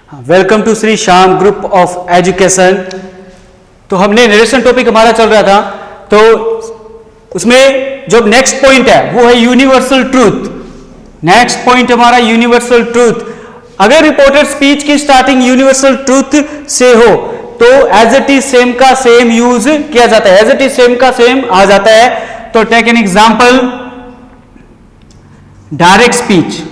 Welcome to Shri Shyam group of education. तो हमने narration topic हमारा चल रहा था, तो उसमें जो नेक्स्ट पॉइंट है वो है यूनिवर्सल ट्रूथ। नेक्स्ट पॉइंट हमारा यूनिवर्सल ट्रूथ। अगर रिपोर्टेड स्पीच की स्टार्टिंग यूनिवर्सल ट्रूथ से हो तो एज इट इज सेम का सेम यूज किया जाता है, एज इट इज सेम का सेम आ जाता है। तो take an example, direct speech.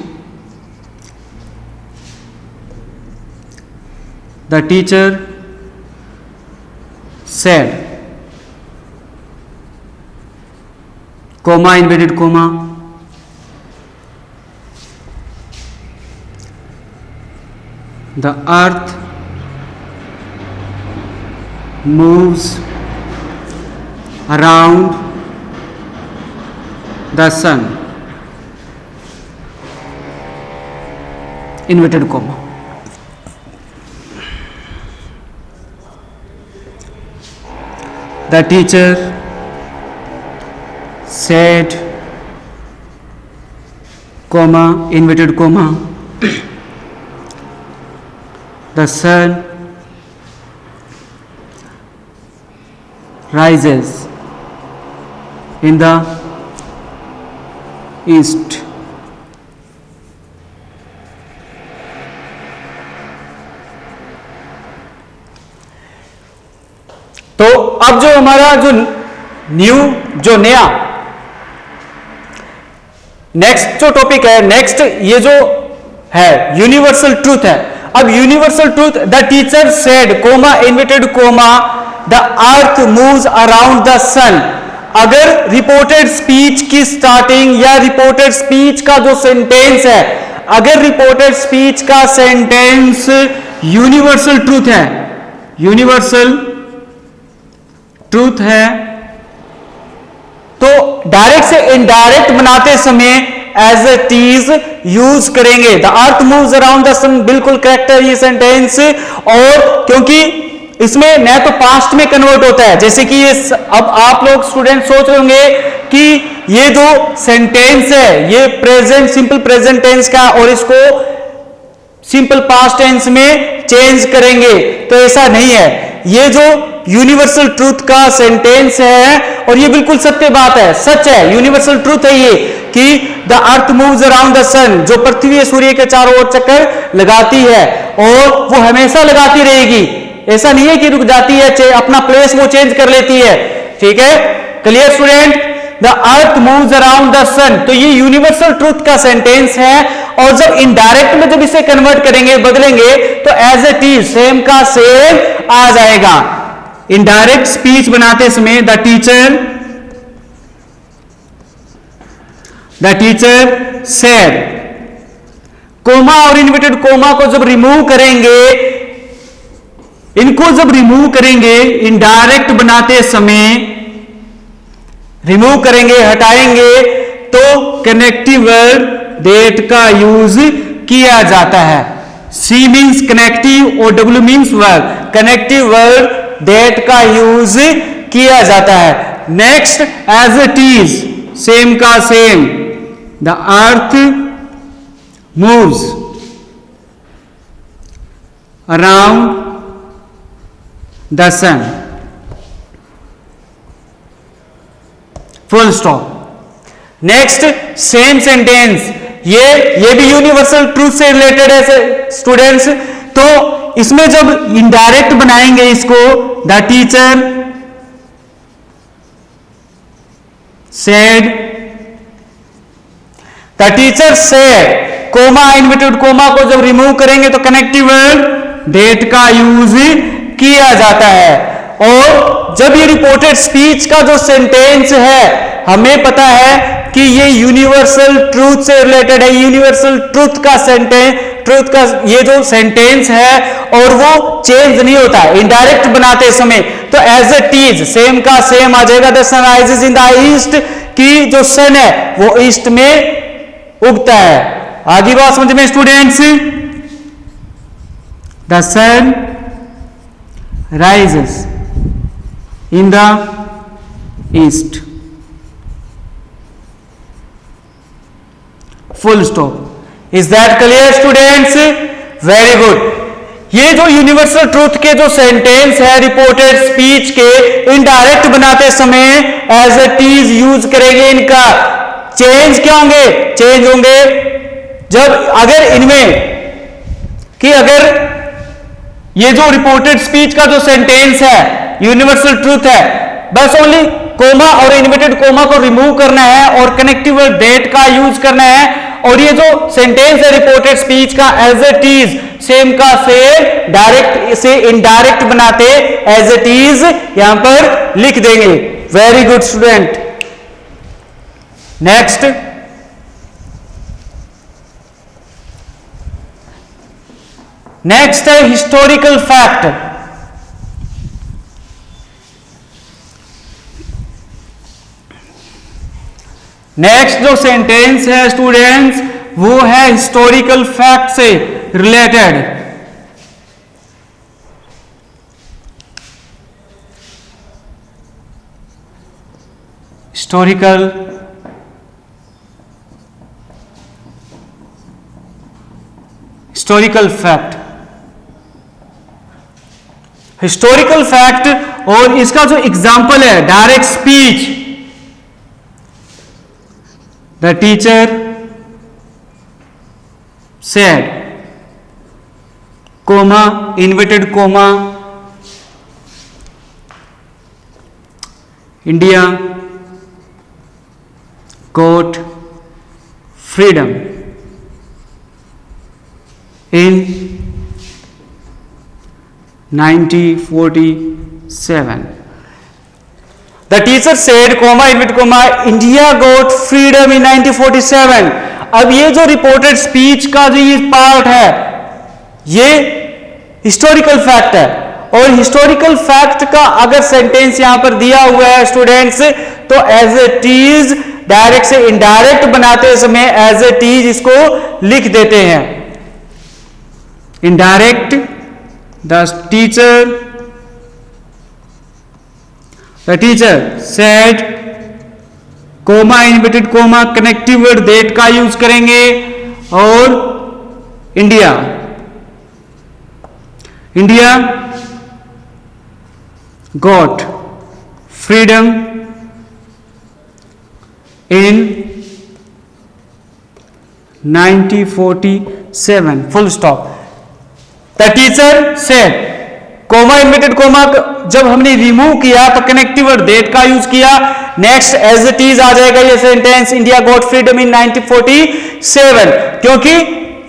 The teacher said, comma, inverted comma, the earth moves around the sun, inverted comma. The teacher said, comma, inverted comma, the sun rises in the east. तो अब जो हमारा जो नया next जो topic है, next ये जो है यूनिवर्सल ट्रूथ है। अब universal truth, the teacher said, comma, inverted comma, the earth moves around the sun. अगर रिपोर्टेड स्पीच की स्टार्टिंग या रिपोर्टेड स्पीच का जो सेंटेंस है, अगर रिपोर्टेड स्पीच का सेंटेंस यूनिवर्सल ट्रूथ है, यूनिवर्सल ट्रूथ है, तो डायरेक्ट से इनडायरेक्ट बनाते समय एज इट इज यूज करेंगे। The earth moves around the sun, बिल्कुल करेक्ट है ये सेंटेंस। और क्योंकि इसमें न तो पास्ट में कन्वर्ट होता है, जैसे कि ये अब आप लोग स्टूडेंट सोच रहे होंगे कि ये जो सेंटेंस है ये प्रेजेंट, सिंपल प्रेजेंट टेंस का, और इसको सिंपल पास्ट टेंस में चेंज करेंगे, तो ऐसा नहीं है। ये जो यूनिवर्सल ट्रूथ का सेंटेंस है, और ये बिल्कुल सत्य बात है, सच है, यूनिवर्सल ट्रूथ है ये कि the earth moves around the sun, जो पृथ्वी है सूर्य के चारों ओर चक्कर लगाती है और वो हमेशा लगाती रहेगी। ऐसा नहीं है कि रुक जाती है, अपना प्लेस वो चेंज कर लेती है। ठीक है, clear student? The earth moves around the sun, तो ये यूनिवर्सल ट्रूथ का सेंटेंस है। और जब इनडायरेक्ट में जब इसे कन्वर्ट करेंगे, बदलेंगे, तो एज इट इज सेम का सेम आ जाएगा। इनडायरेक्ट स्पीच बनाते समय द टीचर सेड, कोमा और इन्वर्टेड कोमा को जब रिमूव करेंगे, इनको जब रिमूव करेंगे इनडायरेक्ट बनाते समय, रिमूव करेंगे, हटाएंगे, तो कनेक्टिव वर्ड दैट का यूज किया जाता है। सी मीन्स कनेक्टिव और W means word, connective word that का यूज किया जाता है। Next, as it is, same का same, the earth moves around the sun, full stop. Next, same sentence, ये भी यूनिवर्सल ट्रूथ से रिलेटेड है स्टूडेंट्स। तो इसमें जब इनडायरेक्ट बनाएंगे इसको, the teacher said, the teacher said, comma, inverted comma को जब रिमूव करेंगे तो कनेक्टिव वर्ड दैट का यूज किया जाता है। और जब ये रिपोर्टेड स्पीच का जो सेंटेंस है, हमें पता है कि ये यूनिवर्सल ट्रूथ से रिलेटेड है, यूनिवर्सल ट्रूथ का सेंटेंस, ट्रूथ का ये जो सेंटेंस है, और वो चेंज नहीं होता है इनडायरेक्ट बनाते समय, तो एज इट इज सेम का सेम आ जाएगा। The sun rises in the east, की जो सन है वो ईस्ट में उगता है। आगे बात समझ में students? The sun rises in the east, full stop. Is that clear students? Very good. ये जो यूनिवर्सल ट्रूथ के जो सेंटेंस है रिपोर्टेड स्पीच के इनडायरेक्ट बनाते समय एज इट इज यूज करेंगे, इनका चेंज क्या होंगे, चेंज होंगे जब अगर इनमें कि अगर ये जो रिपोर्टेड स्पीच का जो सेंटेंस है यूनिवर्सल ट्रूथ है, बस ओनली कोमा और इन्वर्टेड कोमा को रिमूव करना है और कनेक्टिव डेट का यूज करना है, और ये जो सेंटेंस है रिपोर्टेड स्पीच का एज इट इज सेम का सेम डायरेक्ट से इनडायरेक्ट बनाते एज इट इज यहां पर लिख देंगे। Very good student. Next, next है हिस्टोरिकल फैक्ट। नेक्स्ट जो सेंटेंस है स्टूडेंट्स वो है हिस्टोरिकल फैक्ट से related. Historical fact, historical fact और इसका जो एग्जाम्पल है direct speech. The teacher said, comma, inverted comma, India got freedom in 1947. The teacher said, comma, inverted comma, India got freedom in 1947. अब ये जो रिपोर्टेड स्पीच का जो ये पार्ट है ये हिस्टोरिकल फैक्ट है, और हिस्टोरिकल फैक्ट का अगर सेंटेंस यहां पर दिया हुआ है स्टूडेंट्स तो एज इट इज डायरेक्ट से इनडायरेक्ट बनाते समय एज इट इज इसको लिख देते हैं। Indirect, the teacher said, comma, inverted comma, connective word that का यूज करेंगे, और India got freedom in 1947, full stop. The teacher said, comma, inverted comma जब हमने रिमूव किया तो कनेक्टिव वर्ड दैट का यूज किया। नेक्स्ट एज इट इज आ जाएगा ये sentence, India got freedom in 1947, क्योंकि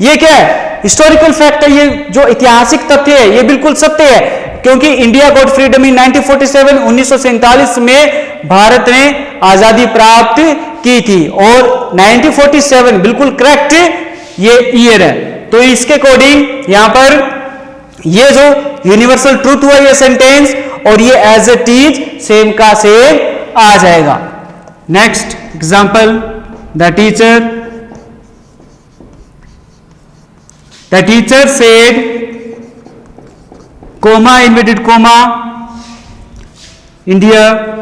ये क्या है, हिस्टोरिकल फैक्ट है, ये जो ऐतिहासिक तथ्य है ये बिल्कुल सत्य है, क्योंकि इंडिया गॉट फ्रीडम इन 1947 1947 में भारत ने आजादी प्राप्त की थी, और 1947 बिल्कुल करेक्ट ये ईयर है। तो इसके अकॉर्डिंग यहां पर ये जो यूनिवर्सल ट्रूथ हुआ ये सेंटेंस, और ये एज इट इज सेम का सेम आ जाएगा। Next example, the teacher said, comma, inverted comma, India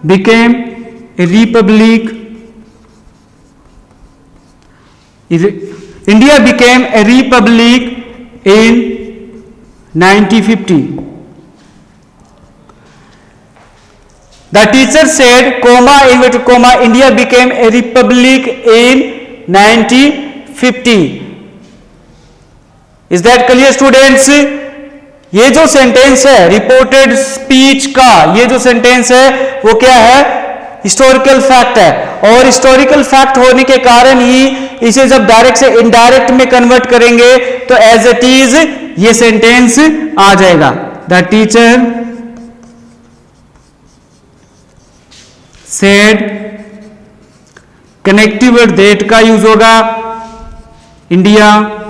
became a republic. India became a republic in 1950. The teacher said, comma, inverted comma, India became a republic in 1950. Is that clear students? ये जो sentence है reported speech का, ये जो sentence है वो क्या है, हिस्टोरिकल फैक्ट है, और हिस्टोरिकल फैक्ट होने के कारण ही इसे जब डायरेक्ट से इनडायरेक्ट में कन्वर्ट करेंगे तो एज इट इज ये सेंटेंस आ जाएगा। The teacher said, connective word that का यूज होगा, India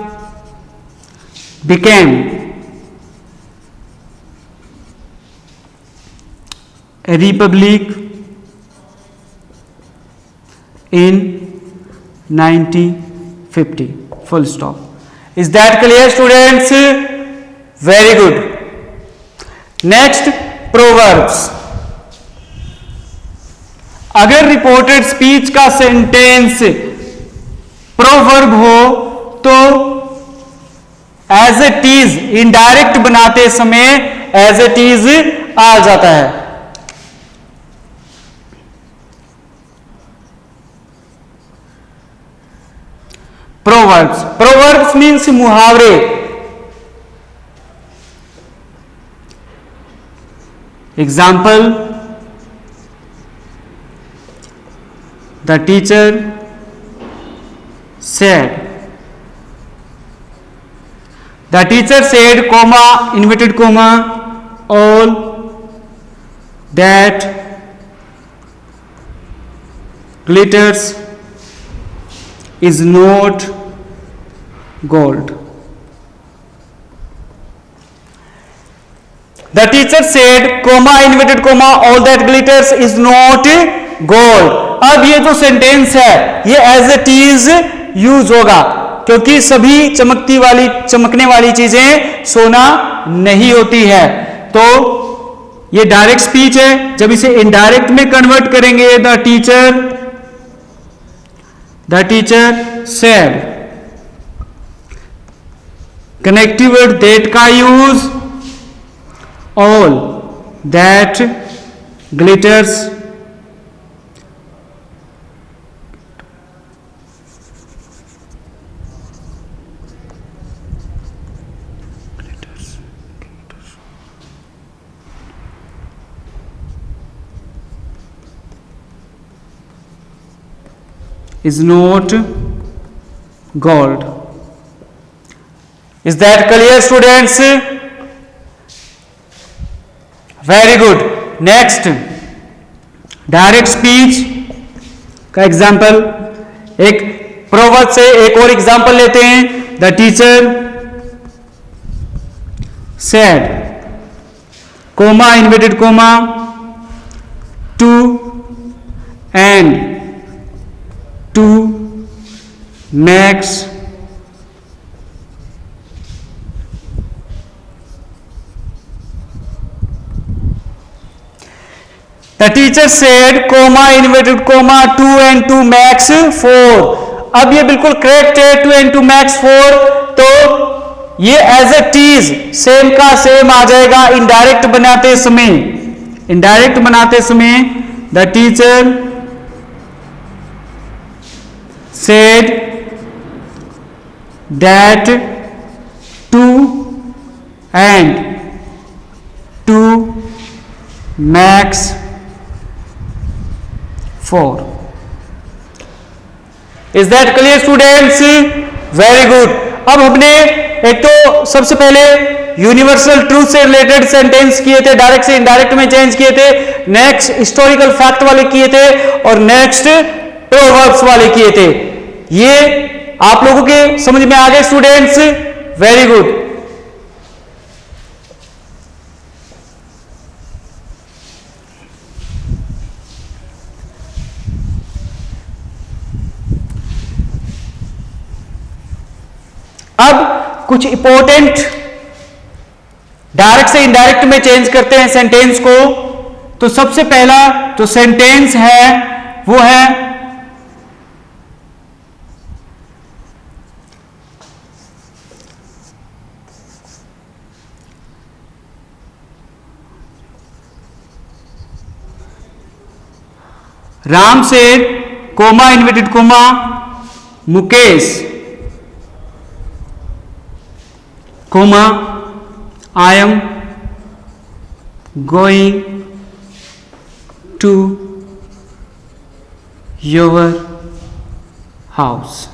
became a republic in 1950, full stop. Is that clear students? Very good. Next proverbs. अगर रिपोर्टेड स्पीच का सेंटेंस प्रोवर्ब हो तो एज इट इज इनडायरेक्ट बनाते समय as it is आ जाता है। प्रोवर्ब्स, प्रोवर्ब्स मीन्स मुहावरे। Example, the teacher said, the teacher said, comma, inverted comma, all that glitters is not gold. The teacher said, comma, inverted comma, all that glitters is not gold. अब ये जो sentence है ये as it is use होगा क्योंकि सभी चमकने वाली चीजें सोना नहीं होती है। तो ये डायरेक्ट स्पीच है। जब इसे इनडायरेक्ट में कन्वर्ट करेंगे, the teacher said, connective word that का use, all that glitters is not gold. Is that clear, students? Very good. Next, direct speech का एग्जाम्पल। एक प्रोवर्ब से एक और एग्जाम्पल लेते हैं। The teacher said, comma, inverted comma, to end to max the teacher said, comma, inverted comma, 2 and 2 max 4। अब ये बिल्कुल करेक्ट है, 2 and 2 max 4। तो ये एज इट इज सेम का सेम आ जाएगा इनडायरेक्ट बनाते समय। The teacher said that 2 and 2 max 4। Is that clear, students? Very good। अब हमने एक तो सबसे पहले यूनिवर्सल ट्रूथ से रिलेटेड सेंटेंस किए थे, डायरेक्ट से इनडायरेक्ट में चेंज किए थे। नेक्स्ट हिस्टोरिकल फैक्ट वाले किए थे और नेक्स्ट प्रोवर्ब्स वाले किए थे। ये आप लोगों के समझ में आ गए स्टूडेंट्स? Very good. अब कुछ इंपॉर्टेंट डायरेक्ट से इनडायरेक्ट में चेंज करते हैं सेंटेंस को। तो सबसे पहला जो सेंटेंस है वो है Ram said, comma, inverted comma, Mukesh, comma, I am going to your house.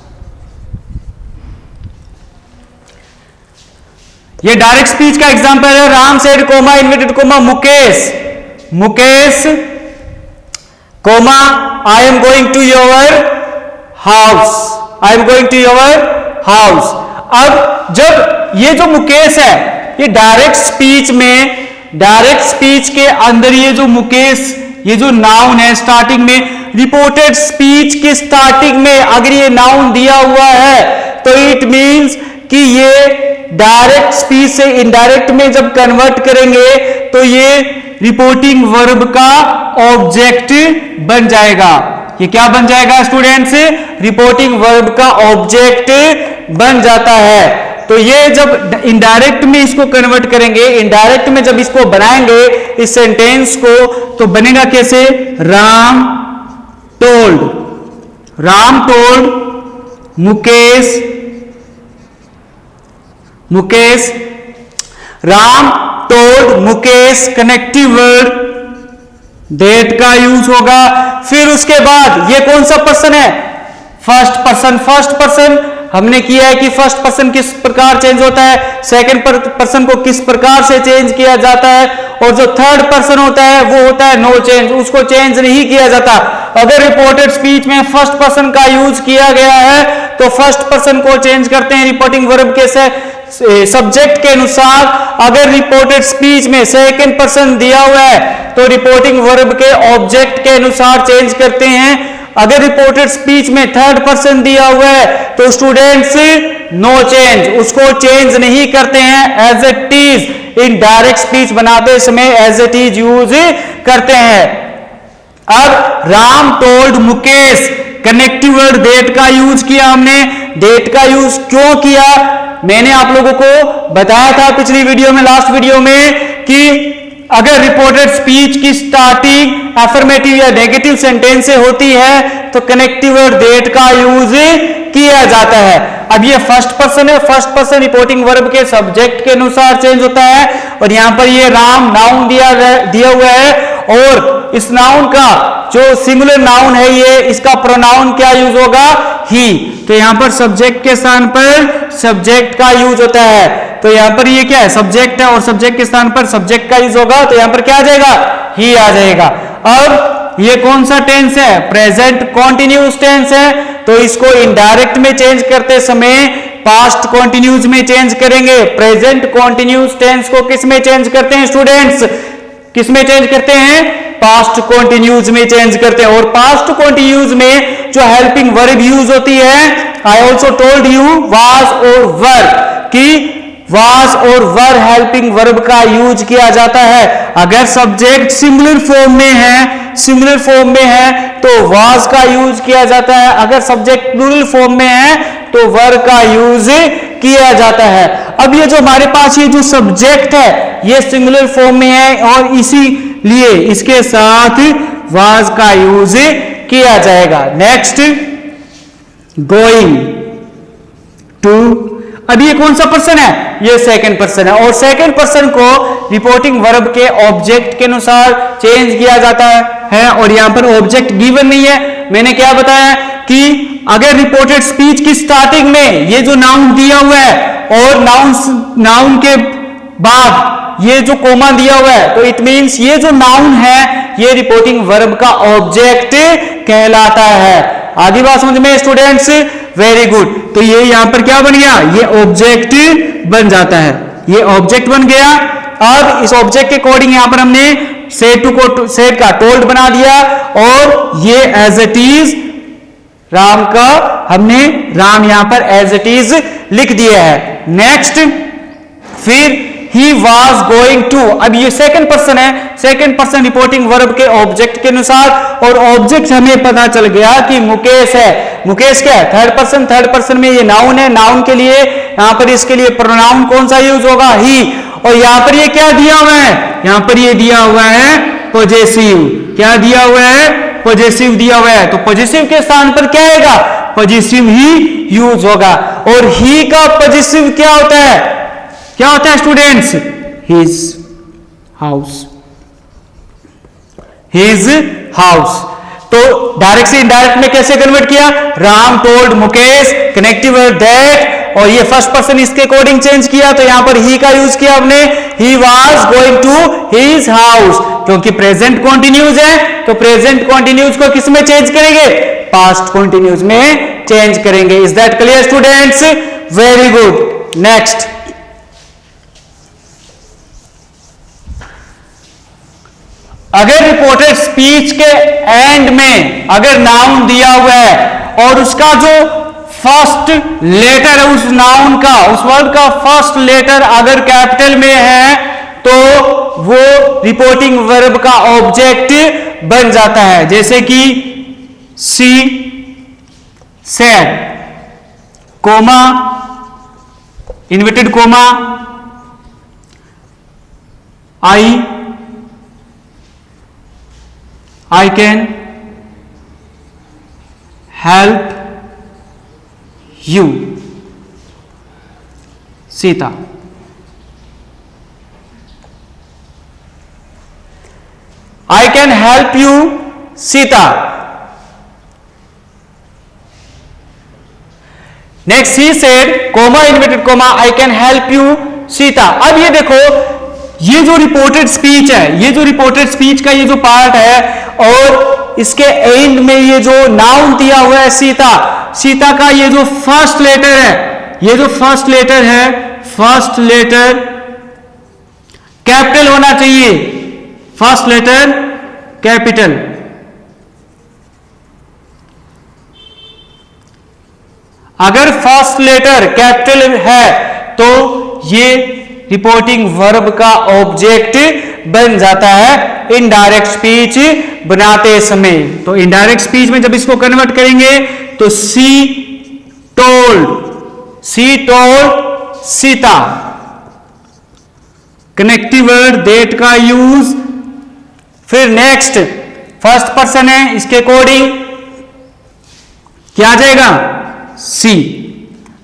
ये डायरेक्ट स्पीच का एग्जांपल है। Ram said, comma, inverted comma, Mukesh, comma, I am going to your house. अब जब ये जो मुकेश है ये डायरेक्ट स्पीच के अंदर ये जो मुकेश, ये जो नाउन है स्टार्टिंग में, रिपोर्टेड स्पीच के स्टार्टिंग में अगर ये नाउन दिया हुआ है तो इट मींस कि ये डायरेक्ट स्पीच से इनडायरेक्ट में जब कन्वर्ट करेंगे तो ये रिपोर्टिंग वर्ब का ऑब्जेक्ट बन जाएगा। ये क्या बन जाएगा स्टूडेंट्स? रिपोर्टिंग वर्ब का ऑब्जेक्ट बन जाता है। तो ये जब इनडायरेक्ट में इसको कन्वर्ट करेंगे, इनडायरेक्ट में जब इसको बनाएंगे इस सेंटेंस को, तो बनेगा कैसे? Ram told, Ram told Mukesh, Mukesh, Ram told Mukesh, connective word that का यूज होगा। फिर उसके बाद ये कौन सा पर्सन है? First person. फर्स्ट पर्सन हमने किया है कि फर्स्ट पर्सन किस प्रकार चेंज होता है, सेकंड पर्सन को किस प्रकार से चेंज किया जाता है, और जो थर्ड पर्सन होता है वो होता है नो चेंज, उसको चेंज नहीं किया जाता। अगर रिपोर्टेड स्पीच में फर्स्ट पर्सन का यूज किया गया है तो फर्स्ट पर्सन को चेंज करते हैं रिपोर्टिंग वर्ब के सब्जेक्ट के अनुसार। अगर रिपोर्टेड स्पीच में सेकंड पर्सन दिया हुआ है तो रिपोर्टिंग वर्ब के ऑब्जेक्ट के अनुसार चेंज करते हैं। अगर रिपोर्टेड स्पीच में थर्ड पर्सन दिया हुआ है तो स्टूडेंट्स नो चेंज, उसको चेंज नहीं करते हैं, as it is. Indirect speech बनाते समय एज इट इज यूज करते हैं। अब Ram told Mukesh, connective word that का यूज किया हमने। दैट का यूज क्यों किया? मैंने आप लोगों को बताया था पिछली वीडियो में, लास्ट वीडियो में, कि अगर रिपोर्टेड स्पीच की स्टार्टिंग अफर्मेटिव या नेगेटिव सेंटेंस से होती है तो कनेक्टिव वर्ड दैट का यूज किया जाता है। अब ये फर्स्ट पर्सन है, फर्स्ट पर्सन रिपोर्टिंग वर्ब के सब्जेक्ट के अनुसार चेंज होता है, और यहां पर ये राम नाउन दिया हुआ है, और इस नाउन का जो सिंगुलर नाउन है ये, इसका प्रोनाउन क्या यूज होगा? ही। तो यहां पर सब्जेक्ट के स्थान पर सब्जेक्ट का यूज होता है। तो यहां पर ये क्या है? सब्जेक्ट है, और सब्जेक्ट के स्थान पर सब्जेक्ट का यूज होगा, तो यहां पर क्या आ जाएगा? ही आ जाएगा। अब ये कौन सा टेंस है? प्रेजेंट कॉन्टिन्यूस टेंस है, तो इसको इनडायरेक्ट में चेंज करते समय पास्ट कॉन्टिन्यूस में चेंज करेंगे। प्रेजेंट कॉन्टिन्यूस टेंस को किस में चेंज करते हैं स्टूडेंट्स? किस में चेंज करते हैं? पास्ट कॉन्टिन्यूस में चेंज करते हैं। और पास्ट कॉन्टिन्यूस में जो हेल्पिंग वर्ब यूज होती है, I also told you, was और वर, कि वाज और वर हेल्पिंग वर्ब का यूज किया जाता है। अगर सब्जेक्ट सिंगुलर फॉर्म में है, सिंगुलर फॉर्म में है तो वाज का यूज किया जाता है। अगर सब्जेक्ट प्लूरल फॉर्म में है तो वर का यूज किया जाता है। अब ये जो हमारे पास ये जो सब्जेक्ट है ये सिंगुलर फॉर्म में है, और इसीलिए इसके साथ वाज का यूज किया जाएगा। Next, going to. अब ये कौन सा पर्सन है? ये सेकंड पर्सन है, और सेकंड पर्सन को रिपोर्टिंग वर्ब के ऑब्जेक्ट के अनुसार चेंज किया जाता है, और यहां पर ऑब्जेक्ट गिवन नहीं है। मैंने क्या बताया कि अगर रिपोर्टेड स्पीच की स्टार्टिंग में ये जो नाउन दिया हुआ है और नाउन के बाद ये जो कोमा दिया हुआ है, तो इट मींस ये जो नाउन है ये रिपोर्टिंग वर्ब का ऑब्जेक्ट कहलाता है। आधी बात समझ में स्टूडेंट्स? Very good. तो ये यहां पर क्या बन गया? ये ऑब्जेक्ट बन जाता है, ये ऑब्जेक्ट बन गया। अब इस ऑब्जेक्ट के अकॉर्डिंग यहां पर हमने सेड टू को सेड का टोल्ड बना दिया, और ये एज इट इज राम का हमने राम यहां पर एज इट इज लिख दिया है। नेक्स्ट, फिर ही वॉज गोइंग टू। अब ये सेकंड पर्सन है, सेकंड पर्सन रिपोर्टिंग वर्ब के ऑब्जेक्ट के अनुसार, और ऑब्जेक्ट हमें पता चल गया कि मुकेश है। मुकेश क्या है? Third person. थर्ड पर्सन में ये नाउन है, नाउन के लिए यहां पर इसके लिए प्रोनाउन कौन सा यूज होगा? ही। और यहां पर ये क्या दिया हुआ है? यहां पर ये दिया हुआ है पॉजेसिव। क्या दिया हुआ है? पॉजेसिव दिया हुआ है। तो पॉजेसिव के स्थान पर क्या आएगा? पॉजेसिव ही यूज होगा। और ही का पॉजेसिव क्या होता है? क्या होता है students? His house, his house. तो डायरेक्ट से इनडायरेक्ट में कैसे कन्वर्ट किया? Ram told Mukesh, connective word that, और ये फर्स्ट पर्सन इसके अकॉर्डिंग चेंज किया, तो यहां पर ही का यूज किया हमने। He was going to his house, क्योंकि प्रेजेंट कॉन्टिन्यूज है तो प्रेजेंट कॉन्टिन्यूज को किस में चेंज करेंगे? पास्ट कॉन्टिन्यूज में चेंज करेंगे। Is that clear students? Very good. Next, अगर रिपोर्टेड स्पीच के एंड में अगर नाउन दिया हुआ है और उसका जो फर्स्ट लेटर उस नाउन का, उस वर्ड का फर्स्ट लेटर अगर कैपिटल में है तो वो रिपोर्टिंग वर्ब का ऑब्जेक्ट बन जाता है। जैसे कि she said, comma, inverted comma, I can help you, Sita. I can help you, Sita. Next he said, comma, inverted comma, I can help you, Sita. अब ये देखो, ये जो रिपोर्टेड स्पीच है, ये जो रिपोर्टेड स्पीच का ये जो पार्ट है और इसके एंड में ये जो नाउन दिया हुआ है सीता, सीता का ये जो फर्स्ट लेटर है, ये जो फर्स्ट लेटर है, फर्स्ट लेटर कैपिटल होना चाहिए, फर्स्ट लेटर कैपिटल। अगर फर्स्ट लेटर कैपिटल है तो ये रिपोर्टिंग वर्ब का ऑब्जेक्ट बन जाता है इनडायरेक्ट स्पीच बनाते समय। तो इनडायरेक्ट स्पीच में जब इसको कन्वर्ट करेंगे तो सी told, C told Sita, connective word that का यूज। फिर नेक्स्ट फर्स्ट पर्सन है, इसके अकॉर्डिंग क्या आ जाएगा, सी,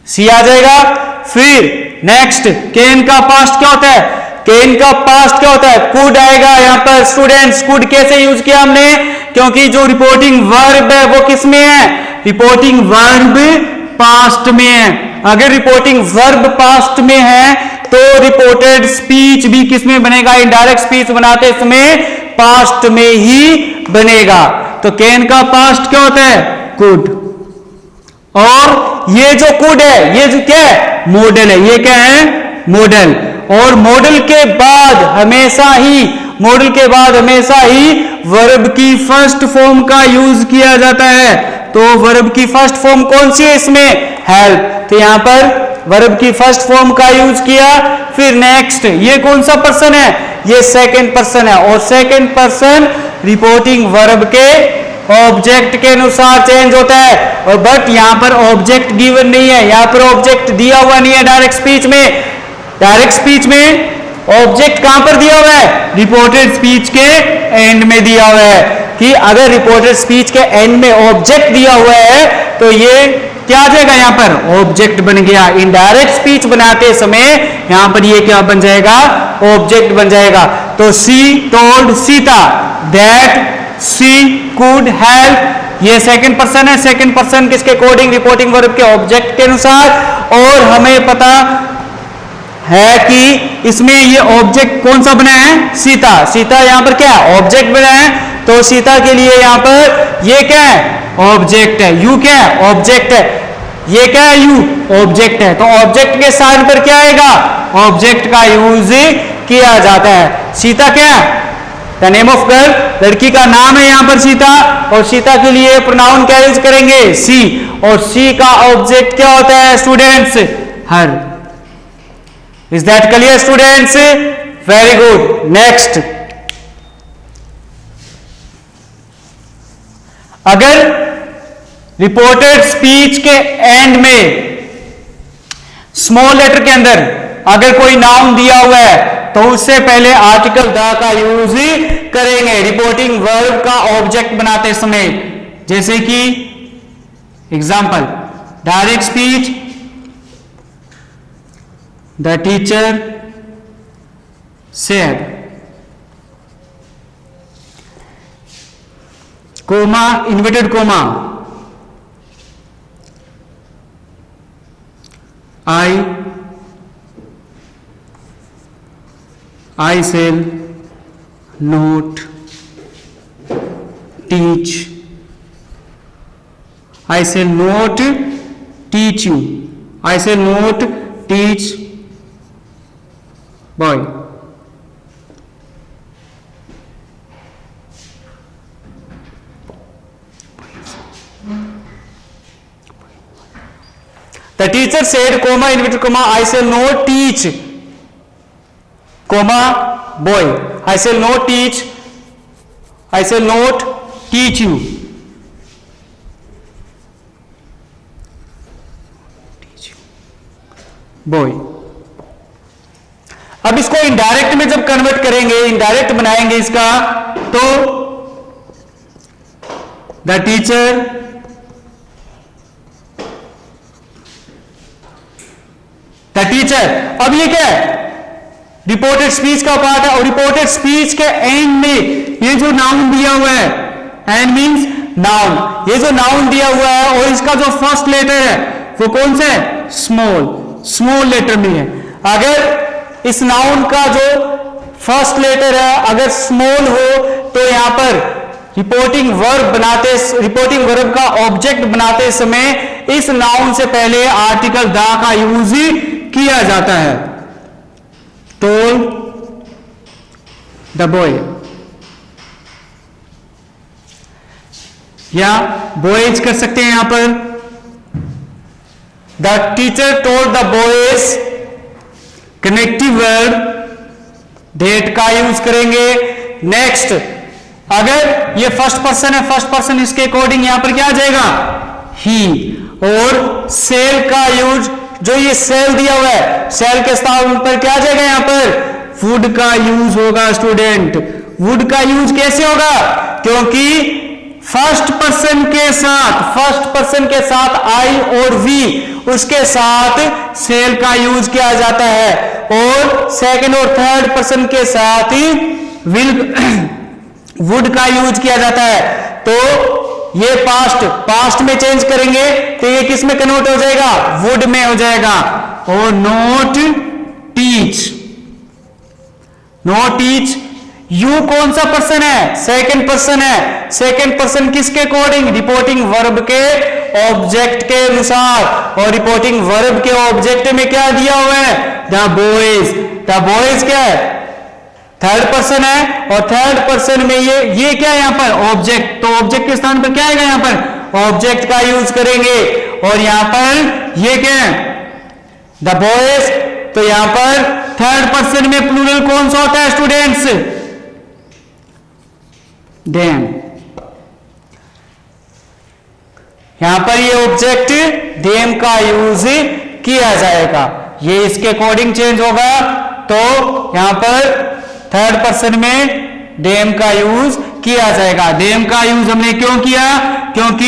सी आ जाएगा। फिर नेक्स्ट कैन का पास्ट क्या होता है, कैन का पास्ट क्या होता है, कुड आएगा यहां पर। स्टूडेंट्स कुड कैसे यूज किया हमने, क्योंकि जो रिपोर्टिंग वर्ब है वो किस में है, रिपोर्टिंग वर्ब पास्ट में है। अगर रिपोर्टिंग वर्ब पास्ट में है तो रिपोर्टेड स्पीच भी किस में बनेगा, इनडायरेक्ट स्पीच बनाते समय पास्ट में ही बनेगा। तो कैन का पास्ट क्या होता है, कुड। और ये जो कुड है ये जो क्या है, मॉडल है, ये क्या है, मॉडल। और मॉडल के बाद हमेशा ही, मॉडल के बाद हमेशा ही वर्ब की फर्स्ट फॉर्म का यूज किया जाता है। तो वर्ब की फर्स्ट फॉर्म कौन सी है इसमें, हेल्प। तो यहां पर वर्ब की फर्स्ट फॉर्म का यूज किया। फिर नेक्स्ट ये कौन सा पर्सन है, ये सेकंड पर्सन है, और सेकंड पर्सन रिपोर्टिंग वर्ब के ऑब्जेक्ट के अनुसार चेंज होता है। और बट यहां पर ऑब्जेक्ट गिवन नहीं है, यहां पर ऑब्जेक्ट दिया हुआ नहीं है डायरेक्ट स्पीच में। डायरेक्ट स्पीच में ऑब्जेक्ट कहां पर दिया हुआ है, रिपोर्टेड स्पीच के एंड में दिया हुआ है। कि अगर रिपोर्टेड स्पीच के एंड में ऑब्जेक्ट दिया हुआ है तो ये क्या आ जाएगा, यहां पर ऑब्जेक्ट बन गया। इनडायरेक्ट स्पीच बनाते समय यहां पर ये क्या बन जाएगा, ऑब्जेक्ट बन जाएगा। तो सी told Sita that she could help, ये सेकंड पर्सन है, सेकंड पर्सन किसके अकॉर्डिंग, रिपोर्टिंग वर्ब के ऑब्जेक्ट के अनुसार। और हमें पता है कि इसमें ये ऑब्जेक्ट कौन सा बना है, सीता। सीता यहां पर क्या ऑब्जेक्ट बना है, तो सीता के लिए यहां पर ये क्या है, ऑब्जेक्ट है। यू क्या है, ऑब्जेक्ट है। ये क्या है, यू ऑब्जेक्ट है। तो ऑब्जेक्ट के स्थान पर क्या आएगा, ऑब्जेक्ट का यूज किया जाता है। सीता क्या है, द नेम ऑफ गर्ल, लड़की का नाम है यहां पर सीता। और सीता के लिए प्रोनाउन क्या यूज करेंगे, सी। और सी का ऑब्जेक्ट क्या होता है students, her. Is that clear students, very good. Next, अगर रिपोर्टेड स्पीच के एंड में स्मॉल लेटर के अंदर अगर कोई नाउन दिया हुआ है तो उससे पहले आर्टिकल द का यूज करेंगे रिपोर्टिंग वर्ब का ऑब्जेक्ट बनाते समय। जैसे कि example, direct speech, the teacher said, comma, inverted comma, I shall not teach, I shall not teach you, I shall not teach boy. Teacher said comma inverted comma I shall not teach comma boy, I shall not teach, I shall not teach you, boy. अब इसको indirect में जब convert करेंगे, indirect बनाएंगे इसका, तो the teacher अब ये क्या है, रिपोर्टेड स्पीच का पार्ट है, और रिपोर्टेड स्पीच के एंड में ये जो नाउन दिया हुआ है, एंड मींस नाउन, ये जो नाउन दिया हुआ है और इसका जो फर्स्ट लेटर है वो कौन सा है, स्मॉल लेटर में है। अगर इस नाउन का जो फर्स्ट लेटर है अगर स्मॉल हो तो यहां पर रिपोर्टिंग वर्ब का ऑब्जेक्ट बनाते समय इस नाउन से पहले आर्टिकल द का यूज किया जाता है। टोल्ड द बॉय या बॉयज कर सकते हैं यहां पर, the teacher told the boys, connective verb that का यूज करेंगे। नेक्स्ट, अगर ये फर्स्ट पर्सन है, फर्स्ट पर्सन इसके अकॉर्डिंग यहां पर क्या आ जाएगा, ही। और सेल का यूज, जो ये सेल दिया हुआ है, सेल के स्थान पर क्या आ जाएगा, यहां पर वुड का यूज होगा। स्टूडेंट, वुड का यूज कैसे होगा, क्योंकि फर्स्ट पर्सन के साथ आई और वी, उसके साथ सेल का यूज किया जाता है, और सेकंड और थर्ड पर्सन के साथ विल वुड का यूज किया जाता है। तो ये पास्ट में चेंज करेंगे तो ये किस में कन्वर्ट हो जाएगा, वुड में हो जाएगा। और नॉट टीच, यू कौन सा पर्सन है, सेकंड पर्सन है। सेकंड पर्सन किसके अकॉर्डिंग, रिपोर्टिंग वर्ब के ऑब्जेक्ट के अनुसार, और रिपोर्टिंग वर्ब के ऑब्जेक्ट में क्या दिया हुआ है, द बॉयज क्या है, थर्ड पर्सन है, और थर्ड पर्सन में ये क्या है यहां पर, ऑब्जेक्ट। तो ऑब्जेक्ट के स्थान पर क्या आएगा, यहां पर ऑब्जेक्ट का यूज करेंगे। और यहां पर ये क्या है, द बॉयज, तो यहां पर थर्ड पर्सन में प्लूरल कौन सा होता है स्टूडेंट्स, देम। यहां पर ये ऑब्जेक्ट देम का यूज किया जाएगा, ये इसके अकॉर्डिंग चेंज होगा। तो यहां पर थर्ड पर्सन में देम का यूज किया जाएगा। देम का यूज हमने क्यों किया, क्योंकि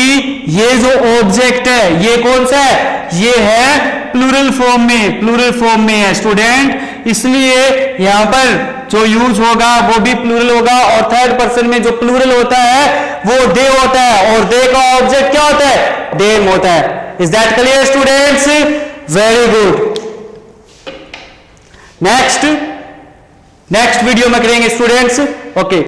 ये जो ऑब्जेक्ट है ये कौन सा है, ये है प्लूरल फॉर्म में है स्टूडेंट, इसलिए यहां पर जो यूज होगा वो भी प्लूरल होगा। और थर्ड पर्सन में जो प्लूरल होता है वो दे होता है, और दे का ऑब्जेक्ट क्या होता है, देम होता है। Is that clear students, very good. Next video में करेंगे स्टूडेंट्स, ओके।